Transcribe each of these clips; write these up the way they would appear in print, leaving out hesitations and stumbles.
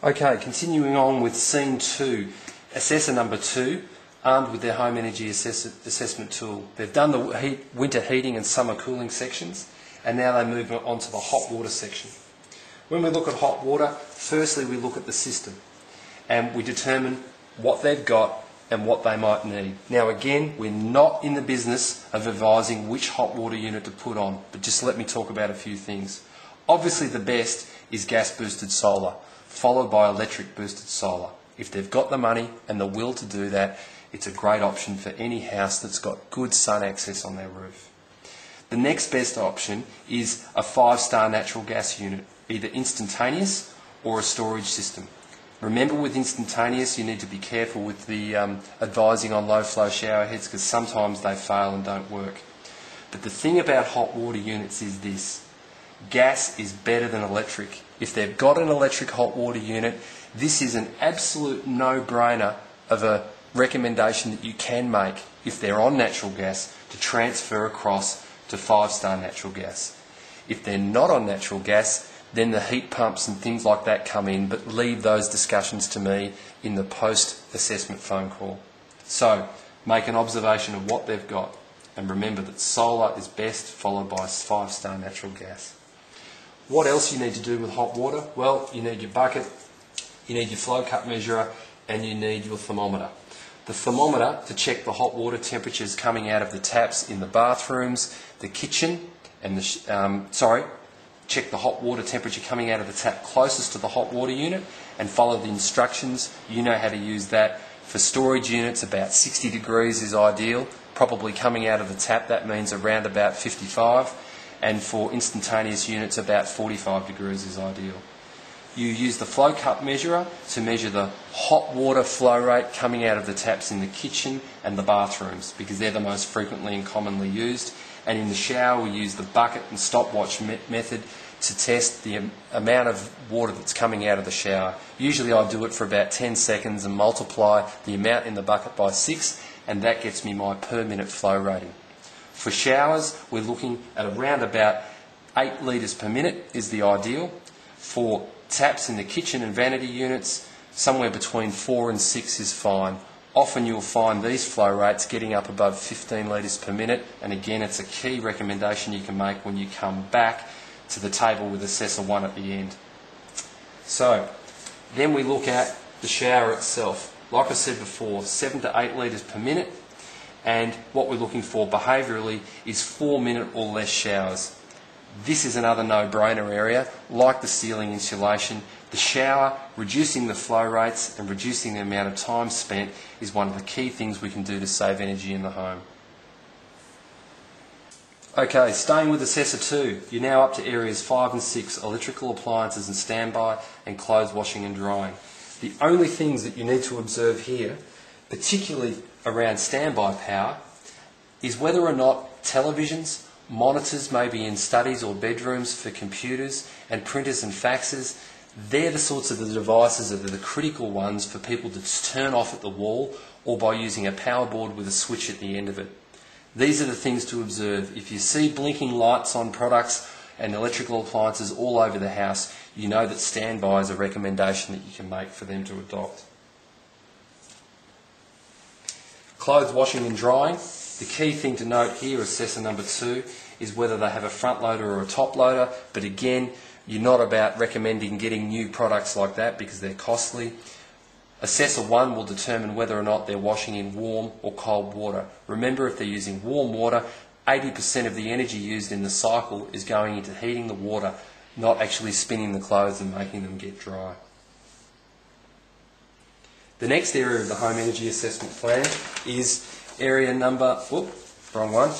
Okay, continuing on with scene 2, assessor number 2, armed with their home energy assessment tool. They've done the winter heating and summer cooling sections, and now they move on to the hot water section. When we look at hot water, firstly we look at the system, and we determine what they've got and what they might need. Now again, we're not in the business of advising which hot water unit to put on, but just let me talk about a few things. Obviously the best is gas boosted solar, followed by electric boosted solar. If they've got the money and the will to do that, it's a great option for any house that's got good sun access on their roof. The next best option is a 5-star natural gas unit, either instantaneous or a storage system. Remember, with instantaneous you need to be careful with the advising on low flow shower heads, because sometimes they fail and don't work. But the thing about hot water units is this: gas is better than electric. If they've got an electric hot water unit, this is an absolute no-brainer of a recommendation that you can make if they're on natural gas to transfer across to 5-star natural gas. If they're not on natural gas, then the heat pumps and things like that come in, but leave those discussions to me in the post-assessment phone call. So, make an observation of what they've got, and remember that solar is best, followed by 5-star natural gas. What else you need to do with hot water? Well, you need your bucket, you need your flow cut measurer, and you need your thermometer. The thermometer to check the hot water temperatures coming out of the taps in the bathrooms, the kitchen, and check the hot water temperature coming out of the tap closest to the hot water unit and follow the instructions. You know how to use that. For storage units, about 60 degrees is ideal. Probably coming out of the tap, that means around about 55. And for instantaneous units, about 45 degrees is ideal. You use the flow cut measurer to measure the hot water flow rate coming out of the taps in the kitchen and the bathrooms, because they're the most frequently and commonly used. And in the shower, we use the bucket and stopwatch method to test the amount of water that's coming out of the shower. Usually I do it for about 10 seconds and multiply the amount in the bucket by 6, and that gets me my per minute flow rating. For showers, we're looking at around about 8 litres per minute is the ideal. For taps in the kitchen and vanity units, somewhere between 4 and 6 is fine. Often you'll find these flow rates getting up above 15 litres per minute, and again it's a key recommendation you can make when you come back to the table with Assessor 1 at the end. So, then we look at the shower itself. Like I said before, 7 to 8 litres per minute, and what we're looking for behaviourally is 4-minute or less showers. This is another no-brainer area. Like the ceiling insulation, the shower, reducing the flow rates and reducing the amount of time spent is one of the key things we can do to save energy in the home. Okay, staying with Assessor 2, you're now up to areas 5 and 6, electrical appliances and standby, and clothes washing and drying. The only things that you need to observe here, particularly around standby power, is whether or not televisions, monitors maybe in studies or bedrooms for computers, and printers and faxes, they're the sorts of the devices that are the critical ones for people to turn off at the wall or by using a power board with a switch at the end of it. These are the things to observe. If you see blinking lights on products and electrical appliances all over the house, you know that standby is a recommendation that you can make for them to adopt. Clothes washing and drying. The key thing to note here, Assessor number 2, is whether they have a front loader or a top loader, but again, you're not about recommending getting new products like that because they're costly. Assessor 1 will determine whether or not they're washing in warm or cold water. Remember, if they're using warm water, 80% of the energy used in the cycle is going into heating the water, not actually spinning the clothes and making them get dry. The next area of the home energy assessment plan is area number, wrong one,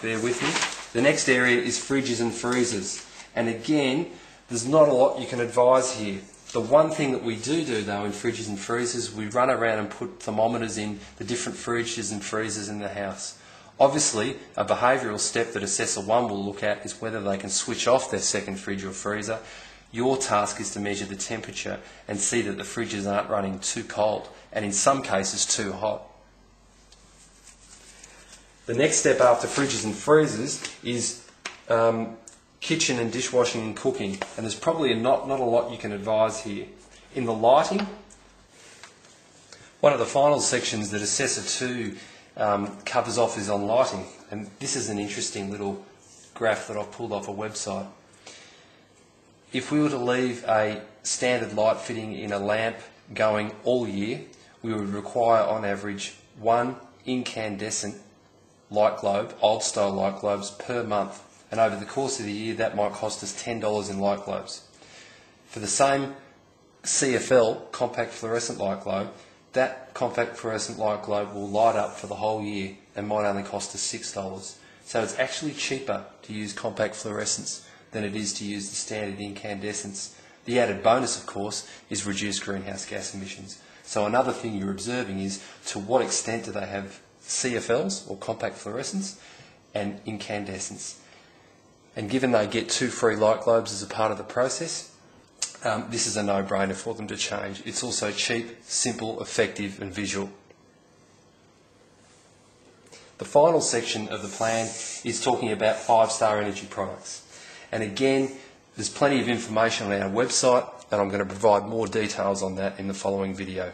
bear with me. The next area is fridges and freezers. And again, there's not a lot you can advise here. The one thing that we do though in fridges and freezers, we run around and put thermometers in the different fridges and freezers in the house. Obviously, a behavioural step that Assessor 1 will look at is whether they can switch off their second fridge or freezer. Your task is to measure the temperature and see that the fridges aren't running too cold, and in some cases too hot. The next step after fridges and freezers is kitchen and dishwashing and cooking, and there's probably not a lot you can advise here. In the lighting, one of the final sections that Assessor 2 covers off is on lighting, and this is an interesting little graph that I've pulled off a website. If we were to leave a standard light fitting in a lamp going all year, we would require on average one incandescent light globe, old style light globes, per month, and over the course of the year that might cost us $10 in light globes. For the same CFL, compact fluorescent light globe, that compact fluorescent light globe will light up for the whole year and might only cost us $6. So it's actually cheaper to use compact fluorescence than it is to use the standard incandescents. The added bonus, of course, is reduced greenhouse gas emissions. So another thing you're observing is to what extent do they have CFLs, or compact fluorescents, and incandescents. And given they get 2 free light globes as a part of the process, this is a no-brainer for them to change. It's also cheap, simple, effective and visual. The final section of the plan is talking about 5-star energy products. And again, there's plenty of information on our website, and I'm going to provide more details on that in the following video.